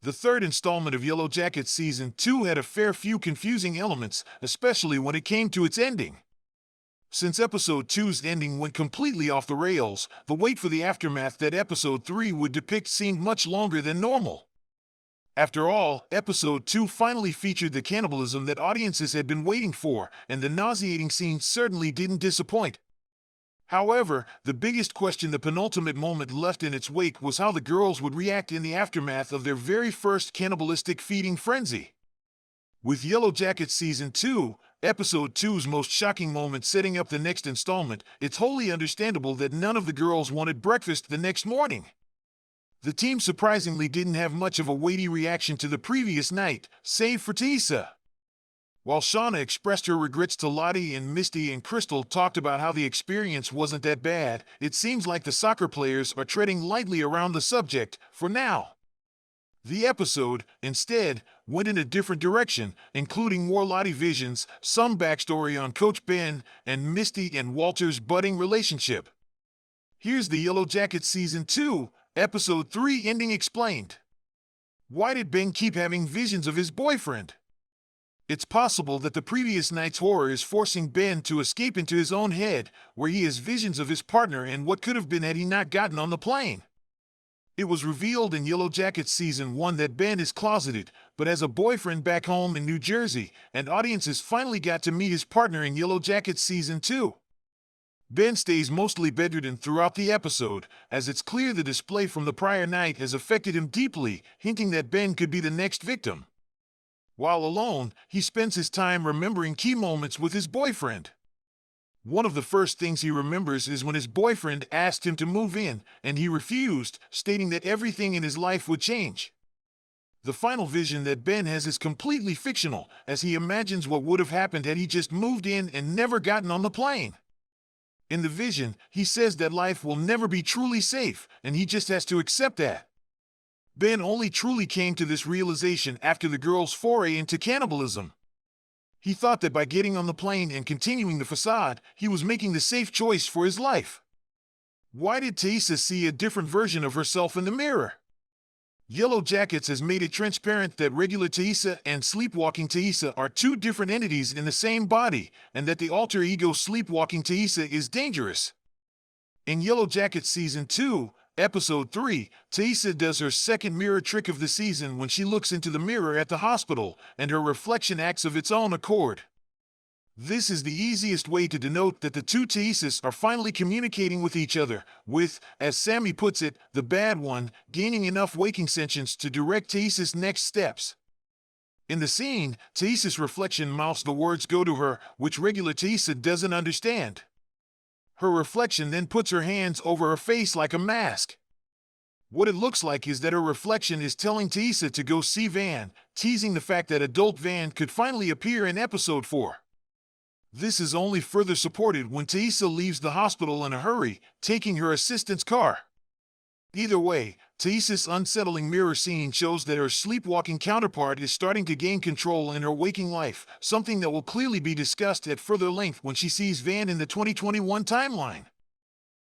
The third installment of Yellowjackets Season 2 had a fair few confusing elements, especially when it came to its ending. Since Episode 2's ending went completely off the rails, the wait for the aftermath that Episode 3 would depict seemed much longer than normal. After all, Episode 2 finally featured the cannibalism that audiences had been waiting for, and the nauseating scene certainly didn't disappoint. However, the biggest question the penultimate moment left in its wake was how the girls would react in the aftermath of their very first cannibalistic feeding frenzy. With Yellowjackets Season 2, Episode 2's most shocking moment setting up the next installment, it's wholly understandable that none of the girls wanted breakfast the next morning. The team surprisingly didn't have much of a weighty reaction to the previous night, save for Taissa. While Shauna expressed her regrets to Lottie, and Misty and Crystal talked about how the experience wasn't that bad, it seems like the soccer players are treading lightly around the subject, for now. The episode, instead, went in a different direction, including more Lottie visions, some backstory on Coach Ben, and Misty and Walter's budding relationship. Here's the Yellowjackets Season 2, Episode 3 ending explained. Why did Ben keep having visions of his boyfriend? It's possible that the previous night's horror is forcing Ben to escape into his own head, where he has visions of his partner and what could have been had he not gotten on the plane. It was revealed in Yellowjackets Season 1 that Ben is closeted, but has a boyfriend back home in New Jersey, and audiences finally got to meet his partner in Yellowjackets Season 2. Ben stays mostly bedridden throughout the episode, as it's clear the display from the prior night has affected him deeply, hinting that Ben could be the next victim. While alone, he spends his time remembering key moments with his boyfriend. One of the first things he remembers is when his boyfriend asked him to move in, and he refused, stating that everything in his life would change. The final vision that Ben has is completely fictional, as he imagines what would have happened had he just moved in and never gotten on the plane. In the vision, he says that life will never be truly safe, and he just has to accept that. Ben only truly came to this realization after the girls' foray into cannibalism. He thought that by getting on the plane and continuing the facade, he was making the safe choice for his life. Why did Taissa see a different version of herself in the mirror? Yellowjackets has made it transparent that regular Taissa and sleepwalking Taissa are two different entities in the same body, and that the alter ego sleepwalking Taissa is dangerous. In Yellowjackets Season 2, Episode 3, Taissa does her second mirror trick of the season when she looks into the mirror at the hospital, and her reflection acts of its own accord. This is the easiest way to denote that the two Taissas are finally communicating with each other, with, as Sammy puts it, the bad one, gaining enough waking sentience to direct Taissa's next steps. In the scene, Taissa's reflection mouths the words "go to her," which regular Taissa doesn't understand. Her reflection then puts her hands over her face like a mask. What it looks like is that her reflection is telling Taissa to go see Van, teasing the fact that adult Van could finally appear in Episode 4. This is only further supported when Taissa leaves the hospital in a hurry, taking her assistant's car. Either way, Taissa's unsettling mirror scene shows that her sleepwalking counterpart is starting to gain control in her waking life, something that will clearly be discussed at further length when she sees Van in the 2021 timeline.